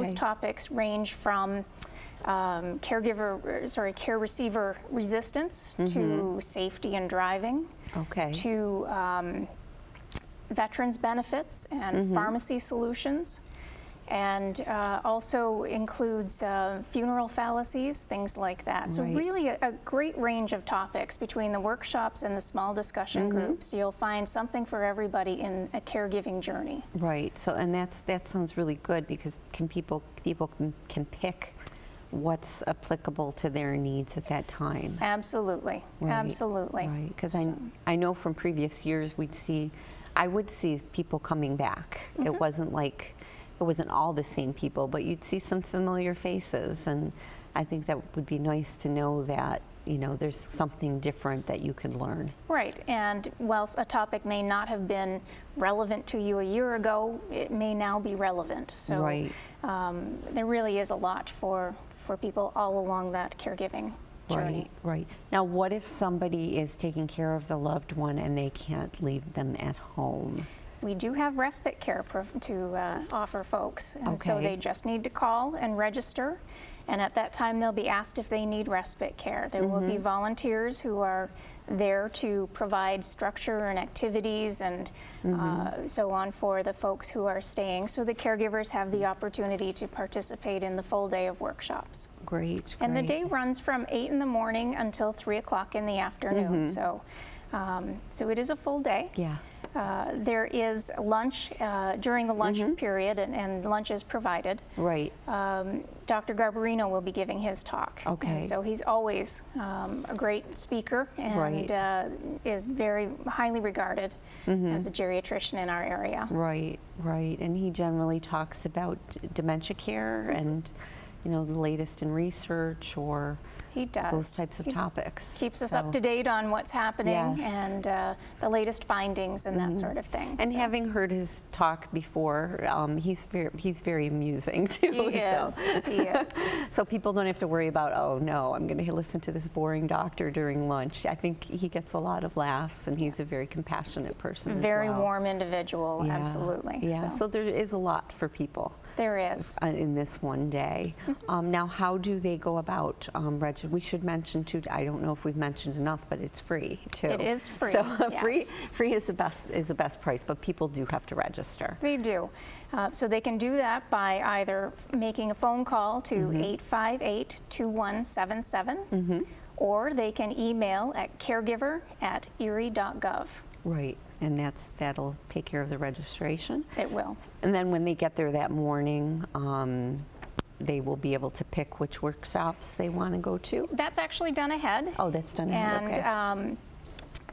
Those topics range from care receiver resistance to safety in driving, to veterans benefits and pharmacy solutions, and also includes funeral fallacies, things like that. So really a great range of topics between the workshops and the small discussion groups. You'll find something for everybody in a caregiving journey. Right. So, and that sounds really good, because people can pick what's applicable to their needs at that time. Absolutely. Right. Absolutely. Right. Because I know from previous years I would see people coming back. It wasn't all the same people, but you'd see some familiar faces, and I think that would be nice to know that, you know, there's something different that you can learn. Right, and whilst a topic may not have been relevant to you a year ago, it may now be relevant. So there really is a lot for people all along that caregiving journey. Right. Now, what if somebody is taking care of the loved one and they can't leave them at home? We do have respite care to offer folks, and so they just need to call and register, and at that time they'll be asked if they need respite care. There will be volunteers who are there to provide structure and activities and so on for the folks who are staying, so the caregivers have the opportunity to participate in the full day of workshops. Great. And the day runs from 8 in the morning until 3 o'clock in the afternoon, so it is a full day. Yeah. There is lunch during the lunch period, and lunch is provided. Right. Dr. Garbarino will be giving his talk. Okay. And so he's always a great speaker, and is very highly regarded as a geriatrician in our area. Right. And he generally talks about dementia care and, you know, the latest in research, or he does. Those types of topics. Keeps us up to date on what's happening and the latest findings and that sort of thing. And having heard his talk before, he's very amusing too. He is. So people don't have to worry about, oh no, I'm going to listen to this boring doctor during lunch. I think he gets a lot of laughs, and he's a very compassionate person very as well. warm individual, absolutely. Yeah, so there is a lot for people. There is. In this one day. Now, how do they go about registering? We should mention too, I don't know if we've mentioned enough, but it's free too. It is free. So free is the best price, but people do have to register. They do. So they can do that by either making a phone call to 858-2177, or they can email at caregiver@erie.gov. Right, and that'll take care of the registration. It will. And then when they get there that morning, they will be able to pick which workshops they want to go to? That's actually done ahead. Oh, that's done ahead, and,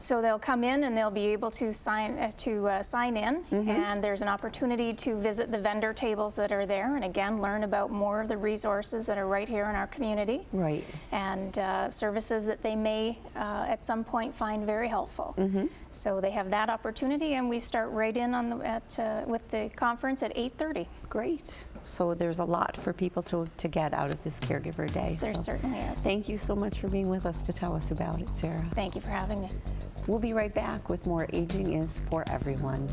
so they'll come in and they'll be able to sign in, and there's an opportunity to visit the vendor tables that are there, and again learn about more of the resources that are right here in our community. Right. And services that they may at some point find very helpful. So they have that opportunity, and we start right in on with the conference at 8:30. Great. So there's a lot for people to get out of this Caregiver Day. There certainly is. Thank you so much for being with us to tell us about it, Sarah. Thank you for having me. We'll be right back with more Aging is for Everyone.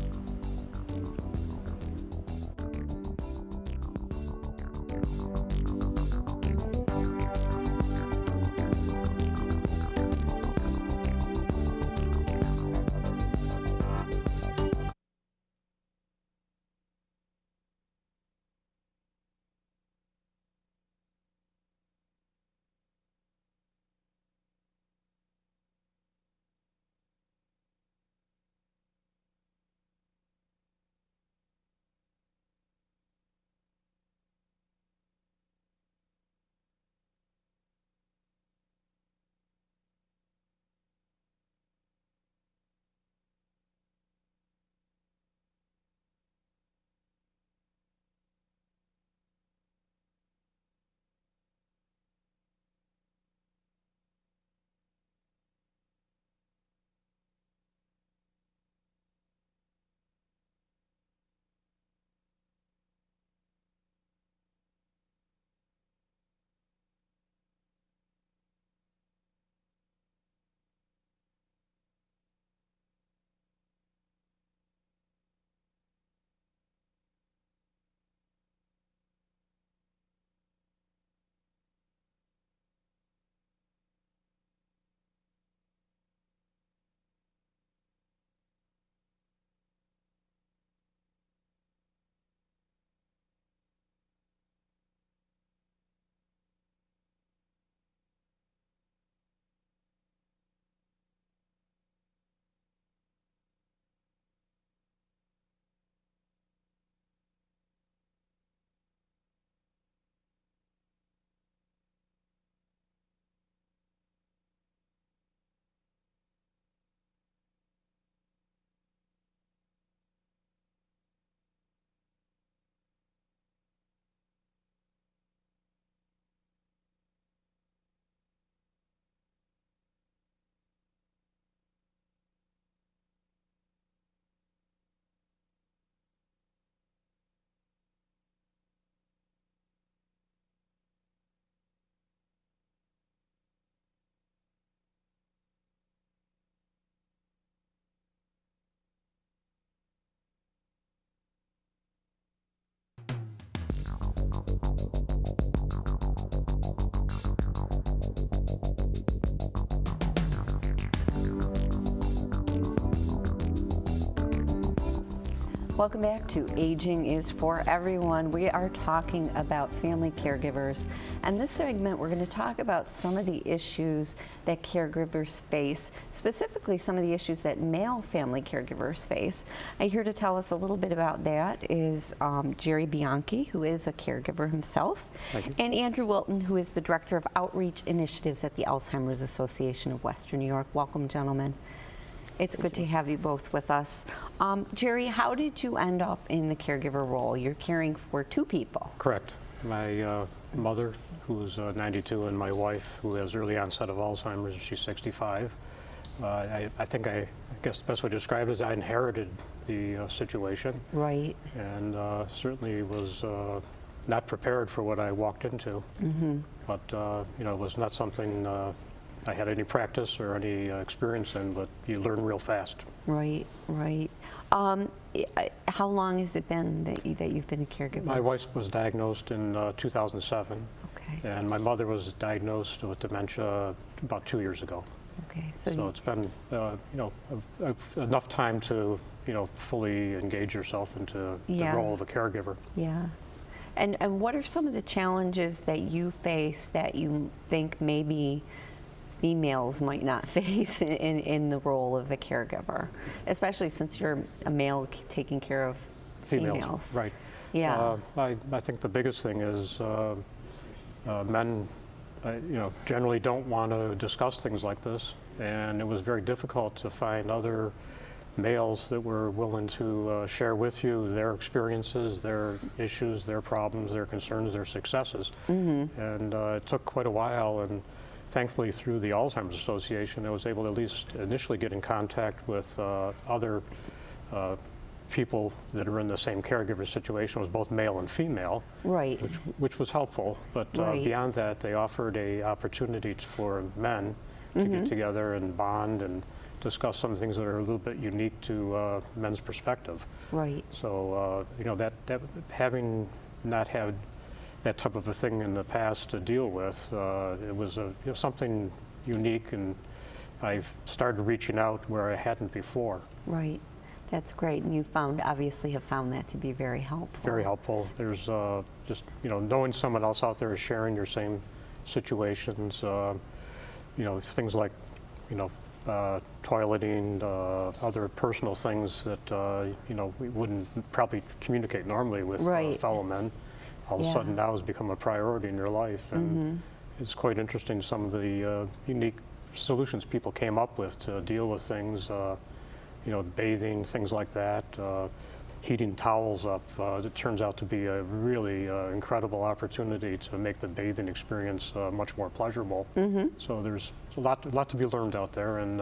Welcome back to Aging is for Everyone. We are talking about family caregivers, and this segment we're going to talk about some of the issues that caregivers face, specifically some of the issues that male family caregivers face. And here to tell us a little bit about that is Jerry Bianchi, who is a caregiver himself, and Andrew Wilton, who is the Director of Outreach Initiatives at the Alzheimer's Association of Western New York. Welcome, gentlemen. It's good to have you both with us. Jerry, how did you end up in the caregiver role? You're caring for two people. Correct. My mother, who's 92, and my wife, who has early onset of Alzheimer's, she's 65. I guess the best way to describe it is I inherited the situation. Right. And certainly was not prepared for what I walked into. Mm-hmm. But, it was not something I had any practice or any experience in, but you learn real fast. Right, right. How long has it been that you've been a caregiver? My wife was diagnosed in 2007. Okay. And my mother was diagnosed with dementia about 2 years ago. Okay, so it's been, enough time to, fully engage yourself into the role of a caregiver. Yeah. And what are some of the challenges that you face that you think maybe females might not face in the role of a caregiver, especially since you're a male taking care of females? Right. Yeah. I think the biggest thing is men, generally don't want to discuss things like this, and it was very difficult to find other males that were willing to share with you their experiences, their issues, their problems, their concerns, their successes. Mm-hmm. And it took quite a while, and thankfully through the Alzheimer's Association I was able to at least initially get in contact with other people that are in the same caregiver situation. It was both male and female, right? Which was helpful, but beyond that they offered a opportunity for men to get together and bond and discuss some things that are a little bit unique to men's perspective. Right. So that having not had that type of a thing in the past to deal with, it was something unique, and I've started reaching out where I hadn't before. Right. That's great, and you obviously have found that to be very helpful. Very helpful. There's just knowing someone else out there is sharing your same situations. Things like toileting, other personal things that we wouldn't probably communicate normally with fellow men. All of a sudden now has become a priority in your life, and it's quite interesting some of the unique solutions people came up with to deal with things. Bathing, things like that, heating towels up. It turns out to be a really incredible opportunity to make the bathing experience much more pleasurable. Mm-hmm. So there's a lot to be learned out there, and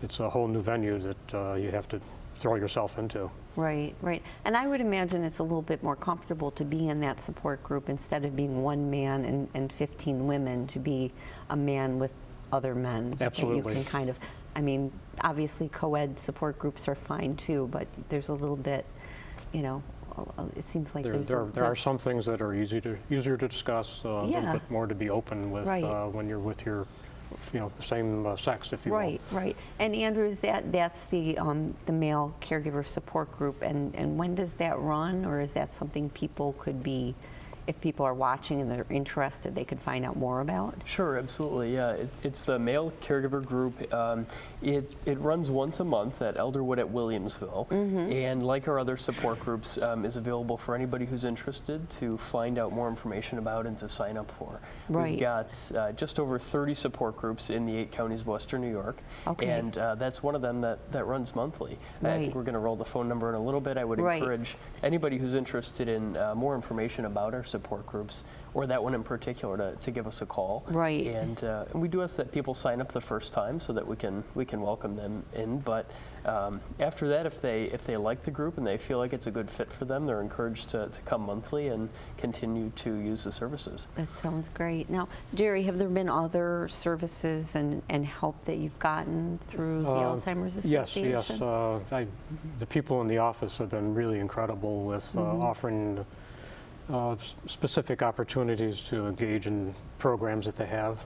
it's a whole new venue that you have to throw yourself into. Right, right. And I would imagine it's a little bit more comfortable to be in that support group instead of being one man and 15 women, to be a man with other men. Absolutely. That you can kind of, obviously co-ed support groups are fine too, but there's a little bit, it seems like there are some things that are easier to discuss, a little bit more to be open with when you're with your same sex, if you will. Right, right. And Andrew, that's the male caregiver support group, and when does that run, or is that something people could be, if people are watching and they're interested, they could find out more about? Sure, absolutely. Yeah, it's the male caregiver group. It runs once a month at Elderwood at Williamsville, and like our other support groups, is available for anybody who's interested to find out more information about and to sign up for. Right. We've got just over 30 support groups in the 8 counties of Western New York, and that's one of them that runs monthly. Right. I think we're going to roll the phone number in a little bit. I would encourage anybody who's interested in more information about our support groups, or that one in particular, to give us a call. Right. And we do ask that people sign up the first time so that we can welcome them in. But after that, if they like the group and they feel like it's a good fit for them, they're encouraged to come monthly and continue to use the services. That sounds great. Now, Jerry, have there been other services and help that you've gotten through the Alzheimer's Association? Yes. The people in the office have been really incredible with offering specific opportunities to engage in programs that they have.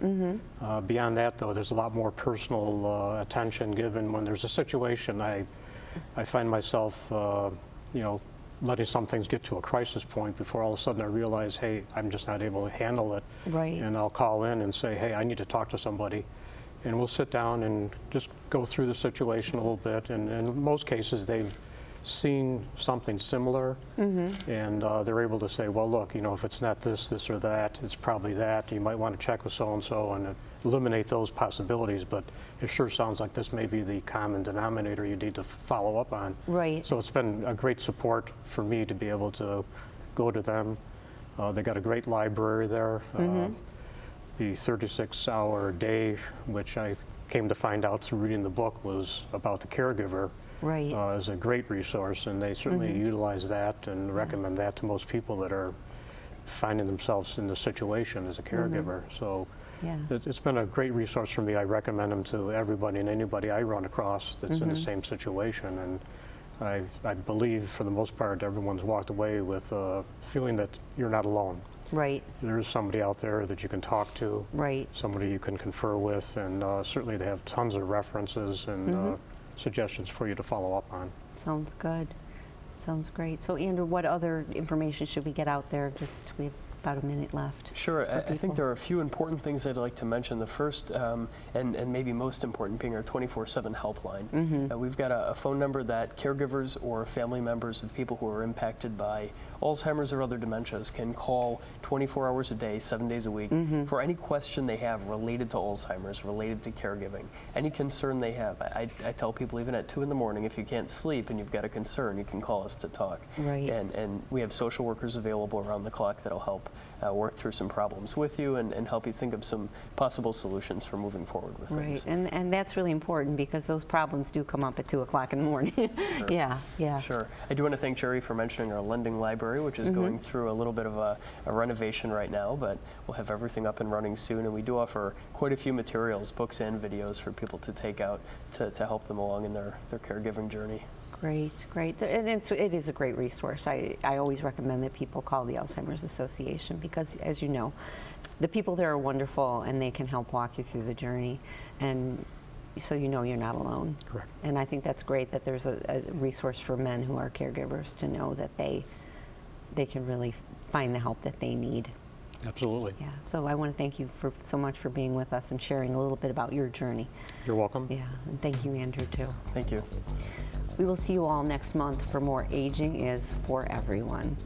Beyond that, though, there's a lot more personal attention given when there's a situation. I find myself, letting some things get to a crisis point before all of a sudden I realize, hey, I'm just not able to handle it. Right. And I'll call in and say, hey, I need to talk to somebody. And we'll sit down and just go through the situation a little bit. And in most cases, they've seen something similar, and they're able to say, well, look, if it's not this or that, it's probably that. You might want to check with so-and-so and eliminate those possibilities, but it sure sounds like this may be the common denominator you need to follow up on. Right. So it's been a great support for me to be able to go to them. They got a great library there. The 36-hour day, which I came to find out through reading the book, was about the caregiver. Right. Is a great resource, and they certainly utilize that and recommend that to most people that are finding themselves in the situation as a caregiver. So it's been a great resource for me. I recommend them to everybody and anybody I run across that's in the same situation. And I believe, for the most part, everyone's walked away with a feeling that you're not alone. Right. There's somebody out there that you can talk to. Right. Somebody you can confer with, and certainly they have tons of references and suggestions for you to follow up on. Sounds good. Sounds great. So, Andrew, what other information should we get out there? We have about a minute left. Sure. I think there are a few important things I'd like to mention. The first, and maybe most important, being our 24/7 helpline. We've got a phone number that caregivers or family members of people who are impacted by Alzheimer's or other dementias can call 24 hours a day, 7 days a week, for any question they have related to Alzheimer's, related to caregiving, any concern they have. I tell people, even at 2 in the morning, if you can't sleep and you've got a concern, you can call us to talk. Right. And we have social workers available around the clock that'll help work through some problems with you and help you think of some possible solutions for moving forward with things. Right, and that's really important because those problems do come up at 2 o'clock in the morning. Sure. Yeah. Sure. I do want to thank Jerry for mentioning our lending library, which is going through a little bit of a renovation right now, but we'll have everything up and running soon. And we do offer quite a few materials, books and videos for people to take out to help them along in their caregiving journey. Great. And it is a great resource. I always recommend that people call the Alzheimer's Association because, as you know, the people there are wonderful and they can help walk you through the journey. And so you're not alone. Correct. And I think that's great that there's a resource for men who are caregivers to know that they can really find the help that they need. Absolutely. Yeah. So I want to thank you so much for being with us and sharing a little bit about your journey. You're welcome. Yeah. And thank you, Andrew, too. Thank you. We will see you all next month for more Aging is for Everyone.